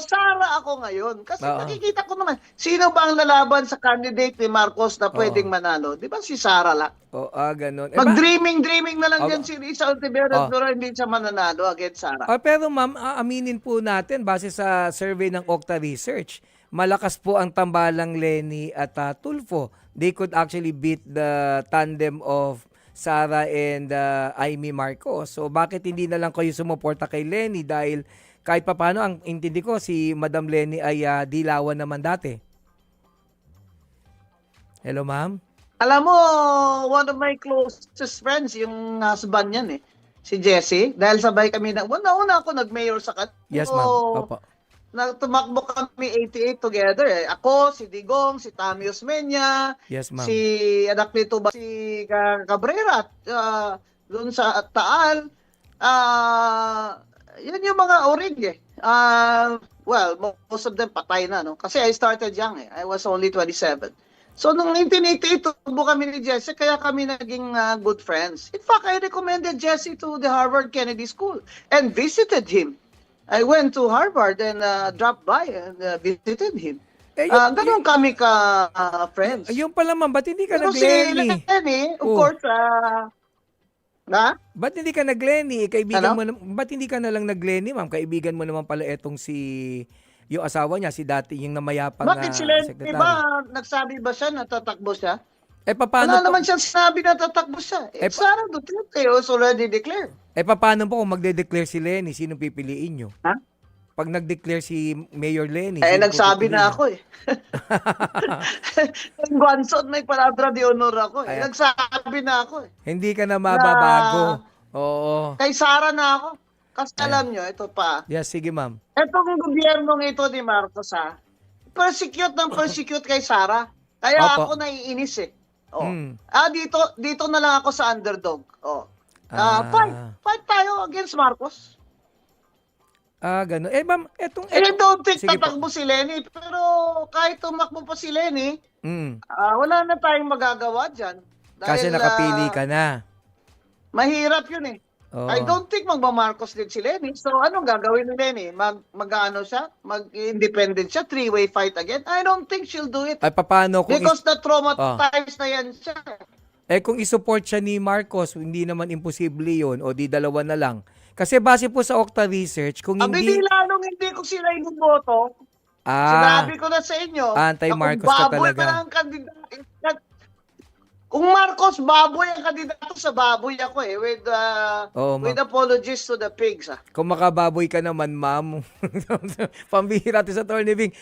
Sara ako ngayon. Kasi Oo. nakikita ko naman, sino ba ang lalaban sa candidate ni Marcos na Oo. pwedeng manalo? Di ba si Sara lang? Oh, ganun. Mag-dreaming na lang Ah, yan si Risa Ontiveros oh. pero hindi siya mananalo against Sara. Pero ma'am, aaminin po natin base sa survey ng Okta Research, malakas po ang tambalang Lenny at Tulfo. They could actually beat the tandem of Sara and Amy Marcos. So bakit hindi na lang kayo sumuporta kay Lenny dahil kahit papaano ang intindi ko si Madam Lenny ay dilawan naman dati. Hello ma'am? Alam mo, one of my closest friends, yung husband niyan si Jesse. Dahil sabay kami una ako nag-mayor sa kanya. Yes ma'am. Opo. Tumakbo kami 88 together Ako, si Digong, si Tammy Osmeña, Yes ma'am. si anak nito ba si Cabrera, doon sa Taal. Yan yung mga orig well, most of them patay na, no? Kasi I started young I was only 27. So, nung 1988, tubo kami ni Jesse, kaya kami naging good friends. In fact, I recommended Jesse to the Harvard Kennedy School and visited him. I went to Harvard and dropped by and visited him. Ganun kami ka-friends. Yung pala ma'am, ba't hindi ka Pero si nag-Lenny? Lenny, of course, Ba't hindi ka nag-Lenny? Kaibigan Ano? mo ba't hindi ka na lang nag-Lenny, ma'am? Kaibigan mo naman pala etong yung asawa niya, si dati yung namayapang Bakit si Lenny secretary. ba, nagsabi ba siya na tatakbo siya? Paano Wala naman siyang sinabi na tatakbo siya. Sara Duterte was already declared. Paano po kung magde-declare si Lenny? Sino pipiliin nyo? Ha? Pag nag-declare si Mayor Lenny, Nagsabi na ako Yung Guanzon, may palabra de honor ako Nagsabi na ako Hindi ka na mababago. Oo. Kay Sara na ako. Kasi alam nyo, ito pa. Yes, sige ma'am. Itong gobyernong ito ni Marcos persecute kay Sara. Kaya Opo. ako naiinis Mm. Dito na lang ako sa underdog. Fight tayo against Marcos. Ganun. Ma'am, I don't think sige tatakbo si Lenny. Pero kahit tumakbo pa si Lenny, Mm. wala na tayong magagawa dyan. Kasi nakapili ka na. Mahirap yun Oo. I don't think magmamarcos din si Lenny. So, anong gagawin ni Lenny? Mag-ano siya? Mag-independent siya? Three-way fight again? I don't think she'll do it. Paano kung Because na-traumatized na yan siya. kung isupport siya ni Marcos, hindi naman imposible yun o di dalawa na lang. Kasi base po sa Okta Research, kung hindi... Lalong hindi ko sila inuboto. Sinabi ko na sa inyo. Anti-Marcos ka talaga. Na ang kung Marcos, baboy ang kandidato sa baboy ako with apologies to the pigs. Kung makababoy ka naman, ma'am. Pambihira to sa Attorney Bing.